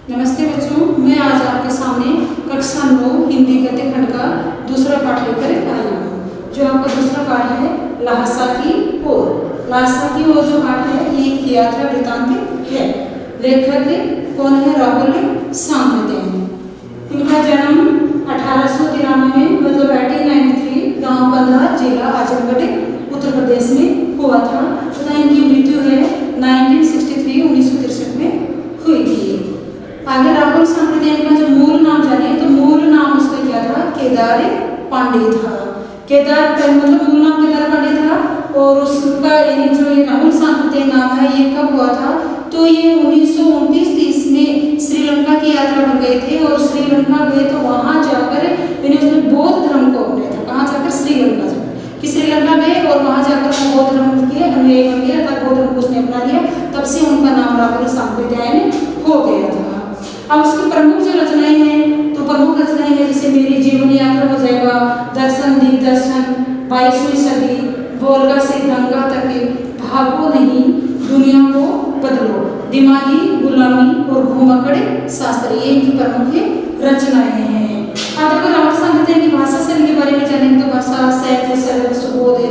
नमस्ते बच्चों, मैं आज आपके सामने कक्षा 9 हिंदी गद्य खंड का दूसरा पाठ लेकर आई हूँ। जो आपका दूसरा पाठ है लहासा की ओर। लहासा की ओर जो पाठ है ये एक यात्रा वृत्तांत है। लेखक कौन है? राहुल सांकृत्य। इनका जन्म 1893 में मतलब 1893 गांव पंधा, जिला आजमगढ़, उत्तर प्रदेश में हुआ था तथा इनकी मृत्यु है 1963 में हुई थी। आगे राहुल सांकृत्य का जो मूल नाम जाने तो मूल नाम उसका क्या था? केदार पांडे था। केदार मतलब मूल नाम केदार पांडे था और उसका जो ये राहुल सांकृत्य नाम है ये कब हुआ था? तो ये 1929-30 में श्रीलंका की यात्रा पर गए थे और श्रीलंका गए तो वहां जाकर उसने बौद्ध धर्म को अपनाया था। कहाँ जाकर? श्रीलंका जाकर कि श्रीलंका गए और वहां जाकर वो बौद्ध धर्म के अनुयायी बन गया था। बौद्ध धर्म को उसने अपना लिया, तब से उनका नाम राहुल सांकृत्य हो गया था। अब उसकी प्रमुख जो रचनाएं हैं तो प्रमुख रचनाएं हैं जैसे मेरी जीवन यात्रा हो जाएगा, दर्शन दिग्दर्शन, 22वीं सदी, वोल्गा से गंगा तक, भागो नहीं, दुनिया को बदलो, दिमागी गुलामी और घुमक्कड़ शास्त्र, ये इनकी प्रमुख रचनाएं हैं। अब देखो राहुल सांकृत्य की भाषा शैली के बारे में जानेंगे तो भाषा शैली सरल सुबोध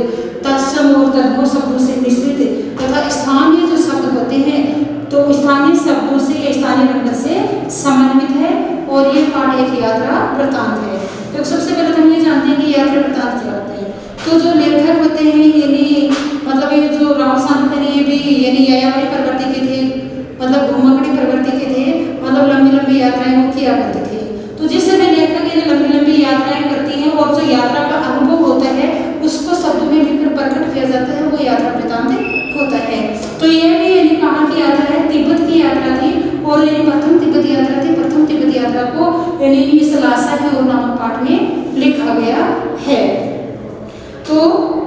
तत्सम और तद्भव शब्दों से मिश्रित तथा स्थानीय जो शब्द होते हैं तो स्थानीय शब्दों से या स्थानीय रंग से समन्वित है और ये पाठ एक यात्रा वृत्तांत है। तो सबसे पहले हम ये जानते हैं कि यात्रा वृत्तांत क्या होता है। तो जो लेखक होते हैं यानी मतलब ये जो राहुल सांकृत्य ये भी यानी यायावरी प्रवृत्ति के थे, मतलब घुमक्कड़ी प्रवृत्ति के थे, मतलब लंबी लंबी यात्राएं वो किया करते थे। तो जिस समय लेखक यानी लंबी लंबी यात्राएं करती हैं और जो यात्रा का अनुभव होता है उसको शब्दों में लिखकर प्रकट किया जाता है, वो यात्रा वृत्तांत होता है। तो यह भी यानी कहाँ की यात्रा है? तिब्बत की यात्रा थी और यानी प्रथम तिब्बत यात्रा थी। प्रथम तिब्बत यात्रा को यानी इस लहासा की ओर नामक पाठ में लिखा गया है। तो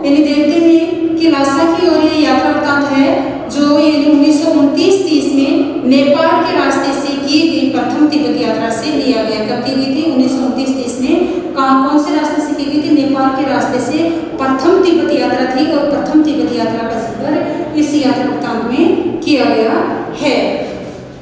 यानी देखते हैं कि लहासा की ओर ये यात्रा वृत्तांत है जो यानी 1929-30 में नेपाल के रास्ते से की गई प्रथम तिब्बत यात्रा से लिया गया। कब की गई थी? 1929-30 में। कहाँ कौन से रास्ते से की गई थी? नेपाल के रास्ते से प्रथम तिब्बत यात्रा थी और प्रथम तिब्बत यात्रा का जिक्र इस यात्रा वृत्तांत में किया गया है।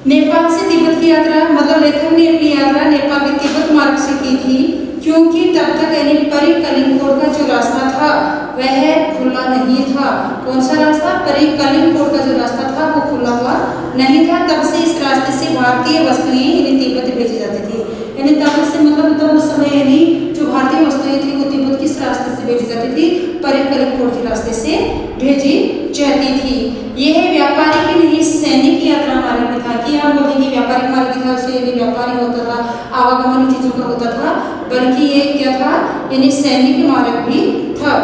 नेपाल से तिब्बत की यात्रा मतलब लेखक ने अपनी यात्रा नेपाल के तिब्बत मार्ग से की थी क्योंकि तब तक यानी परिकलिंगकोट का जो रास्ता था वह खुला नहीं था। कौन सा रास्ता? परिकलिंगकोट का जो रास्ता था वो खुला हुआ नहीं था। तब से इस रास्ते से भारतीय वस्तुएं यानी तिब्बत भेजी जाती थी। यानी तब से मतलब तब उस समय यानी जो भारतीय वस्तुएं थी वो तिब्बत किस रास्ते से भेजी जाती थी? परिकलिंगकोट के रास्ते से भेजी जाती थी। यह व्यापारिक ही नहीं सैनिक यात्रा मार्ग भी था कि हम बोलेंगे व्यापारिक मार्ग भी था, उससे यानी व्यापारी होता था, आवागमन चीजों का होता था, बल्कि ये क्या था? यानी सैनिक मार्ग भी था।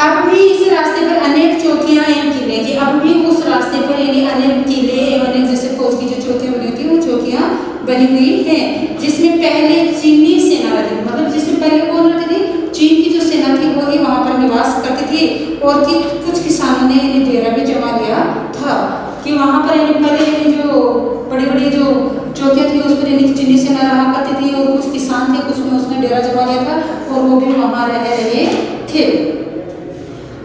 अब भी इस रास्ते पर अनेक चौकियां एवं किले थी। अब भी उस रास्ते पर यानी अनेक किले एवं जैसे फौज की जो चौकियां बनी थी वो चौकियां बनी हुई हैं, जिसमें पहले चीनी सेना रहती थी। मतलब जिसमें पहले कौन रहती थी? चीन की जो सेना थी वो ही वहां पर निवास करती थी और कुछ किसानों ने यानी डेरा भी जमा लिया था कि वहां पर यानी पहले जो बड़ी बड़ी जो चौकियां थी उस पर यानी चीनी सेना रहा करती थी और कुछ किसान थे, कुछ में उसने डेरा जमा लिया था और वो भी वहां रह रहे थे।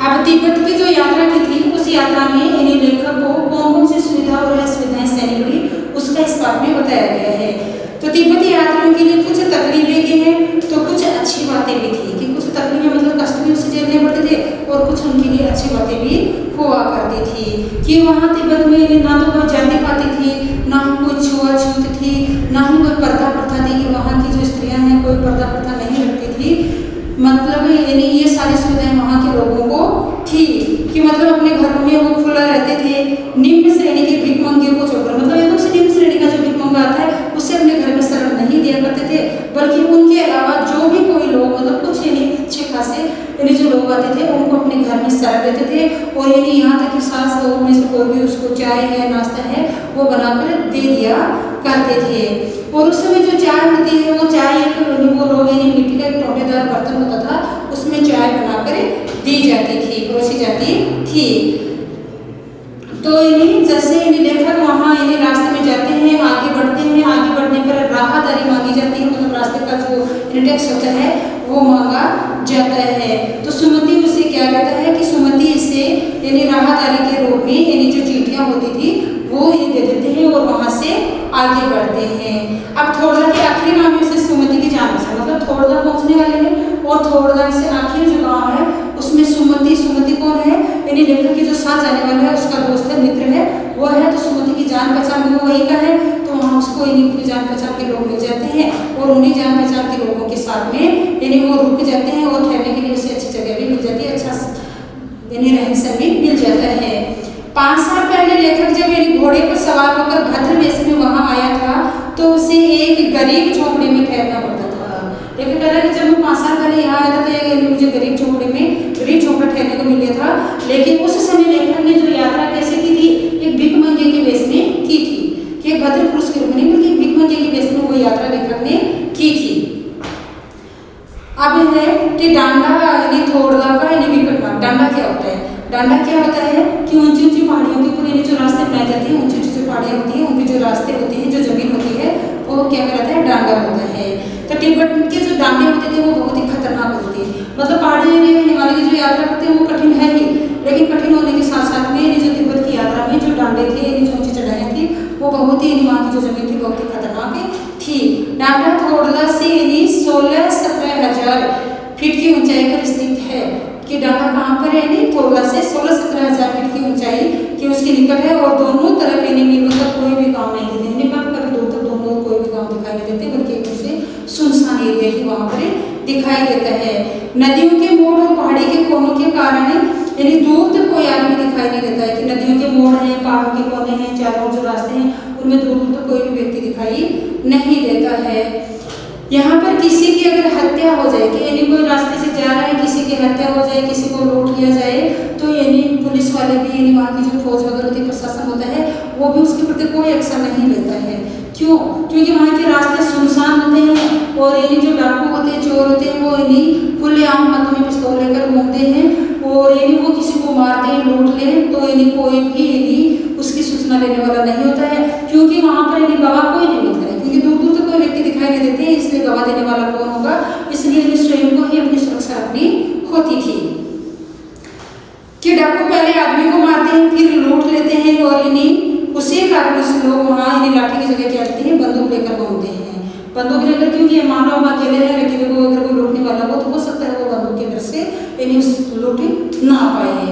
अब तिब्बत की जो यात्रा की थी उस यात्रा में यानी लेखक को कौन कौन सी सुविधा और असुविधाएं सहनी पड़ी उसका इस पाठ में बताया गया है। तो तिब्बती यात्रियों के लिए कुछ तकलीफें की हैं तो कुछ अच्छी बातें भी थी कि कुछ तकलीफें मतलब कष्ट भी उससे झेलने पड़ते थे और कुछ उनके लिए अच्छी बातें भी हुआ करती थी कि वहाँ तिब्बत में ना तो कोई जाति पाती थी, ना ही कोई छुआछूत थी, ना ही कोई पर्दा प्रथा थी कि वहाँ की जो स्त्रियाँ हैं कोई पर्दा प्रथा नहीं रखती थी। मतलब यानी ये सारी सुविधाएं वहाँ के लोगों को थी कि मतलब अपने घरों में वो खुला रहते थे। निम्न श्रेणी के भिखमंगियों को छोड़कर मतलब एकदम से निम्न श्रेणी का जो भिखमंगा आता है उससे अपने घर में शरण नहीं दिया करते थे, बल्कि उनके अलावा जो भी कोई लोग मतलब कुछ यानी अच्छे खासे यानी जो लोग आते थे उनको अपने घर में शरण देते थे और यानी यहाँ तक कि सास लोगों में से कोई भी उसको चाय है नाश्ता है वो बनाकर दे दिया करते थे। और उस समय जो चाय होती है वो चाय वो लोग यानी मिट्टी का एक टोटेदार बर्तन होता था उसमें चाय बनाकर दी जाती थी, परोसी जाती थी। तो यानी जैसे लेखक वहाँ यानी रास्ते में जाते हैं, आगे बढ़ते हैं, आगे बढ़ने पर राहदारी मांगी जाती है, मतलब रास्ते का जो टैक्स होता है वो मांगा जाता है। तो सुमति उसे क्या कहता है कि सुमति इससे यानी राहदारी के रूप में यानी जो चीटियाँ लड़कियां होती थी वो ये दे देते हैं और वहाँ से आगे बढ़ते हैं। अब थोड़ा के आखिरी नाम है उसे सुमति की जान पहचान, मतलब थोड़ा पहुँचने वाले हैं और थोड़ा से आखिरी जो गाँव है उसमें सुमति। सुमति कौन है? यानी लेखक के जो साथ जाने वाला है उसका दोस्त है, मित्र है, वो है। तो सुमति की जान पहचान भी वो वही का है, तो वहाँ उसको अपनी जान पहचान के लोग मिल जाते हैं और उन्हीं जान पहचान के लोगों के साथ में यानी वो रुक जाते हैं और ठहरने के लिए उसे अच्छी जगह भी मिल जाती है, अच्छा यानी रहन सहन भी मिल जाता है। 5 साल पहले लेखक जब यानी घोड़े पर सवार होकर भद्र वेश में वहाँ आया था तो उसे एक गरीब झोपड़ी में ठहरना पड़ता था। लेखक कह रहा है कि जब मैं 5 साल पहले यहाँ आया था तो मुझे गरीब झोपड़ी में गरीब झोपड़ा ठहरने को मिला था, लेकिन उस समय लेखक ने जो यात्रा कैसे की थी, एक भिख मंगे के वेश में की थी, कि एक भद्र पुरुष के रूप में नहीं बल्कि भिख मंगे के वेश में वो यात्रा लेखक ने की थी। अब है कि डांडा यानी थोड़ा का यानी विकट मार्ग। डांडा क्या होता है? डांडा क्या होता है कि ऊंची ऊंची पहाड़ियों के ऊपर जो रास्ते बनाए जाते हैं, ऊंची ऊंची जो पहाड़ियाँ होती हैं उनके जो रास्ते होते हैं, जो जमीन होती है वो क्या कहलाता है? डांडा होता है। तो तिब्बत के जो डांडे होते थे वो बहुत ही खतरनाक होते थे, मतलब पहाड़ी एरिया हिमालय की जो यात्रा करते हैं वो कठिन है ही, लेकिन कठिन होने के साथ साथ में जो तिब्बत की यात्रा में जो डांडे थे यानी जो ऊंची चढ़ाइयाँ थी वो बहुत ही वहाँ की जो जमीन थी बहुत ही खतरनाक थी। डांडा थोड़ा से यानी 16-17 हजार फीट की ऊंचाई पर स्थित है। कि डांडा कहाँ पर है? यानी थोड़ा से 16-17 हजार फीट की ऊंचाई की उसके निकट है और दोनों तरफ यानी मीलों तक कोई भी गाँव नहीं देते, यानी कभी दूर तक दोनों कोई भी गाँव दिखाई नहीं देते, बल्कि एक दूसरे सुनसान एरिया ही वहाँ पर दिखाई देता है। नदियों के मोड़ और पहाड़ी के कोनों के कारण यानी दूर तक कोई आदमी दिखाई नहीं देता है, कि नदियों के मोड़ हैं, पहाड़ों के कोने हैं, चारों जो रास्ते हैं उनमें दूर दूर तक कोई भी व्यक्ति दिखाई नहीं देता है। यहाँ पर किसी की अगर हत्या हो जाए, कि यानी कोई रास्ते से जा रहा है, किसी की हत्या हो जाए, किसी को लूट लिया जाए, तो यानी पुलिस वाले भी यानी वहाँ की जो फौज वगैरह होती है, प्रशासन होता है, वो भी उसके प्रति कोई एक्शन नहीं लेता है। क्यों? क्योंकि वहाँ के रास्ते सुनसान होते हैं और यानी जो डाकू होते हैं, चोर होते हैं, वो यानी खुलेआम हाथों में पिस्तौल लेकर घूमते हैं और यानी वो किसी को मारते हैं, लूट लें तो यानी कोई भी यानी उसकी सूचना लेने वाला नहीं होता है, क्योंकि वहाँ पर यानी गवाह कोई नहीं मिलता है, क्योंकि दूर दूर तक कोई व्यक्ति दिखाई नहीं देते हैं, इसलिए गवाह देने वाला कौन होगा? इसलिए स्वयं को ही अपनी सुरक्षा रखनी होती थी। कि डाकू पहले आदमी को मारते हैं, फिर लूट लेते हैं और यानी उसी कारण से लोग वहाँ यानी लाठी की जगह क्या करते हैं? बंदूक लेकर घूमते हैं। बंदूक लेकर, क्योंकि ये मानव हम अकेले हैं, लेकिन वो अगर कोई लूटने वाला हो तो हो सकता है वो बंदूक के डर से यानी उस लूट ना पाए।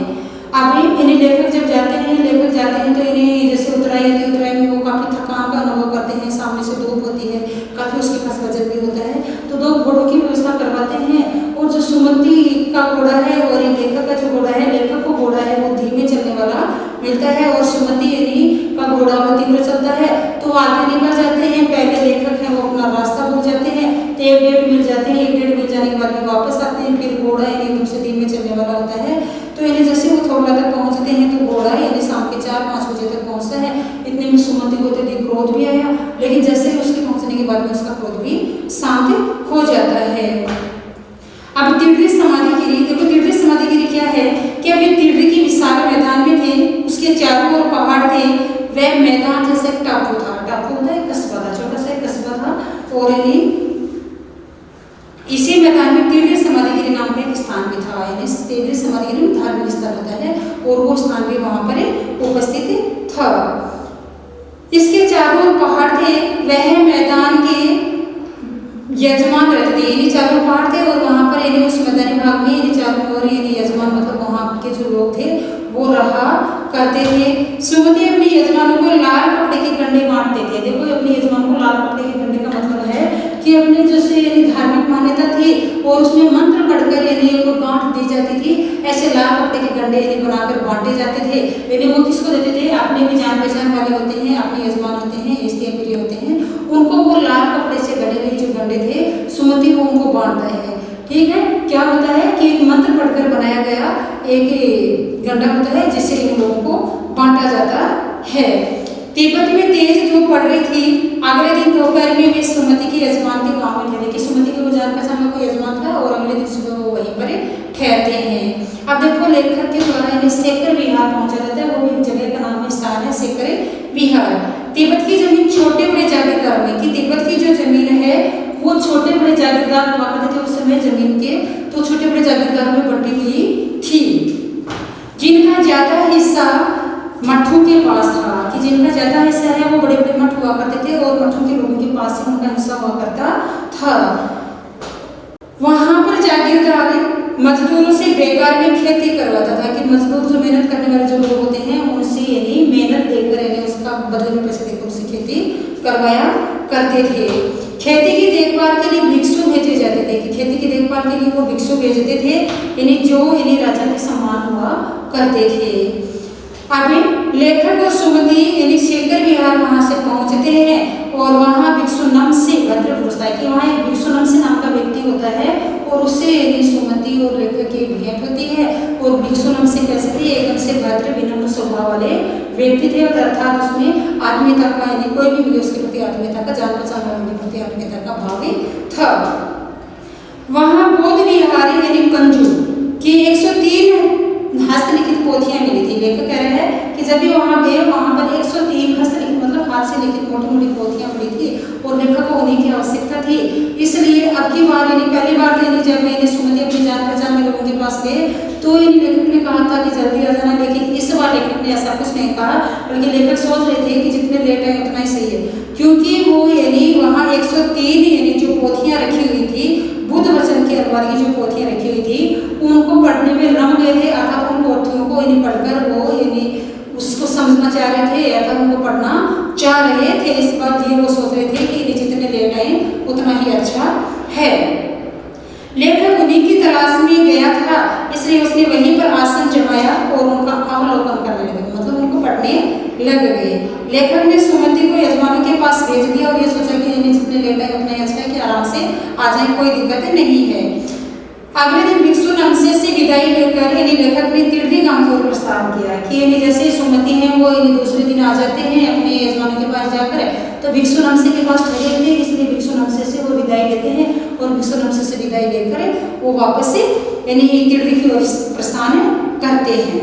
अभी यानी लेखक जब जाते हैं तो यानी जैसे उतराई आती है, उतराई में वो काफ़ी थकान का अनुभव करते हैं, सामने से धूप होती है, काफ़ी उसके पास वजन भी होता है, तो 2 घोड़ों की व्यवस्था करवाते हैं। और जो सुमति का घोड़ा है और लेखक का जो घोड़ा है, लेखक को घोड़ा है वो धीमे चलने वाला मिलता है और सुमति यानी का घोड़ा वो तीव्र चलता है, तो आगे निकल जाते हैं। पहले लेखक है वो अपना रास्ता भूल जाते हैं, तो 1-1.5 मील जाते हैं, 1-1.5 मील जाने के बाद में वापस आते हैं, फिर घोड़ा यानी एकदम से धीमे चलने वाला होता है। तो यानी जैसे वो थोड़ा तक पहुँचते हैं तो घोड़ा यानी शाम के 4-5 बजे तक पहुँचता है। इतने में सुमति को तो क्रोध भी आया, लेकिन जैसे ही उसके पहुँचने के बाद में उसका क्रोध भी शांत हो जाता है। अब तीर्थी समाधिगिरी, देखो तीर्थी समाधिगिरी क्या है कि अभी तीर्थी की विशाल मैदान में थे, उसके चारों ओर पहाड़ थे, वह मैदान जैसे एक टापू था। टापू होता है कस्बा था, छोटा सा एक कस्बा था और यानी इसी मैदान में तीर्थी समाधिगिरी नाम का एक स्थान भी था। यानी तीर्थी समाधिगिरी में धार्मिक स्थल होता है और वो स्थान भी वहाँ पर उपस्थित था। इसके चारों ओर पहाड़ थे, वह मैदान के यजमान रहते थे, यानी चारों पहाड़ थे और वहाँ पर यानी उस मैदानी भाग में यानी चारों ओर यानी यजमान मतलब वहाँ के जो लोग थे वो रहा करते थे। सुमति अपने यजमानों को लाल कपड़े के गंडे बांटते थे। देखो अपने यजमानों को लाल कपड़े के गंडे का मतलब है कि अपने जैसे यानी धार्मिक मान्यता थी और उसमें मंत्र पढ़कर यानी उनको गांठ दी जाती थी, ऐसे लाल कपड़े के गंडे यानी बनाकर बांटे जाते थे। यानी वो किसको देते थे? अपने भी जान पहचान वाले होते हैं, अपने यजमान होते हैं, स्त्री प्रिय होते हैं, उनको वो लाल कपड़े से बने हुए जो गंडे थे सुमति को उनको बांटता है। ठीक है, क्या होता है कि एक मंत्र पढ़कर बनाया गया एक गंडा होता है जिससे इन लोगों को बांटा जाता है। तिब्बत में तेज धूप पड़ रही थी। अगले दिन दोपहर में वे सुमति के यजमान के गांव में ठहरे, कि सुमति के वो जान पहचान में कोई यजमान था और अगले दिन सुबह वो वहीं पर ठहरते हैं। अब देखो लेखक के द्वारा इन्हें सेकर विहार पहुंचा जाता है, वो भी जगह का नाम है, स्थान है सेकर विहार। तिब्बत की जमीन छोटे बड़े जागीरदार में, कि तिब्बत की जो जमीन है वो छोटे बड़े जागीरदार हुआ करते थे उस समय जमीन के, तो छोटे बड़े जागीरदारों में बंटी हुई थी, जिनका ज्यादा हिस्सा मठों के पास था, कि जिनका ज्यादा हिस्सा है वो बड़े बड़े मठ हुआ करते थे और मठों के लोगों के पास ही उनका हिस्सा हुआ करता था। वहां पर जागीरदार मजदूरों से बेकार में खेती करवाता था, कि मजदूर जो मेहनत करने वाले जो लोग होते हैं उनसे यानी मेहनत देकर यानी उसका बदले में पैसे देकर उनसे खेती करवाया करते थे। खेती की देखभाल के लिए भिक्षु भेजे जाते थे, कि खेती की देखभाल के लिए वो भिक्षु भेजते थे, यानी जो यानी राजा के समान हुआ करते थे। अभी लेखक और सुमति यानी शेखर विहार वहां से पहुंचते हैं और वहां भिक्षुनम से भद्र पूछता है, कि वहां एक भिक्षुनम से नाम का व्यक्ति होता है और उससे यानी सुमति और लेखक की भेंट होती है। और भिक्षुनम से कैसे थे, एकदम से भद्र विनम्र स्वभाव वाले व्यक्ति थे, और अर्थात उसमें आत्मीयता का यानी कोई भी मिले उसके प्रति आत्मीयता का, जान पहचान वाले के प्रति आत्मीयता का भाव था। वहां बौद्ध विहार यानी कंजू की 103 हस्तलिखित पोथियां मिली थी। लेखक कह रहे हैं कि जब भी वहां गए वहां पर 103 हस्तलिखित मतलब हाथ से लिखित मोटी मोटी पोथियां मिली थी और लेखक को उन्हीं की आवश्यकता थी। इसलिए अब की बार यानी पहली बार यानी जब मैंने सुमति अपनी जान पहचान के लोगों के पास गए तो इन लेखक ने कहा था कि जल्दी आ जाना, लेकिन इस बार लेखक ने ऐसा कुछ नहीं कहा, बल्कि लेखक सोच रहे थे कि जितने लेट आए उतना ही सही है, क्योंकि वो यानी वहां 103 यानी जो पोथियां रखी हुई थी बुद्ध वचन के अनुवाद की जो पोथियां रखी हुई थी उनको पढ़ने में रम गए थे, अर्थात उन पोथियों को यानी पढ़कर वो यानी उसको समझना चाह रहे थे, अर्थात उनको पढ़ना चाह रहे थे। इस बात ये वो सोच रहे थे कि जितने लेट आए उतना ही अच्छा है। लेखक उन्हीं की तलाश में गया था, इसलिए उसने वहीं पर आसन जमाया और उनका अवलोकन करने लगे, मतलब उनको पढ़ने लग गए। लेखक ने सुमति को यजमानों के पास भेज दिया और ये सोचा कि यानी जितने लेट आए उतना ही अच्छा है, कि आराम से आ जाए, कोई दिक्कत नहीं है। अगले दिन भिक्षु नमसे से विदाई लेकर यानी लेखक ने तीर्थी गांव की ओर प्रस्थान किया, कि यानी जैसे सुमति हैं वो यानी दूसरे दिन आ जाते हैं अपने यजमानों के पास जाकर, तो भिक्षु नमसे के पास ठहरे थे, इसलिए भिक्षु नमसे से वो विदाई लेते हैं और भिक्षु नमसे से विदाई लेकर वो वापस यानी तीर्थी की ओर प्रस्थान करते हैं।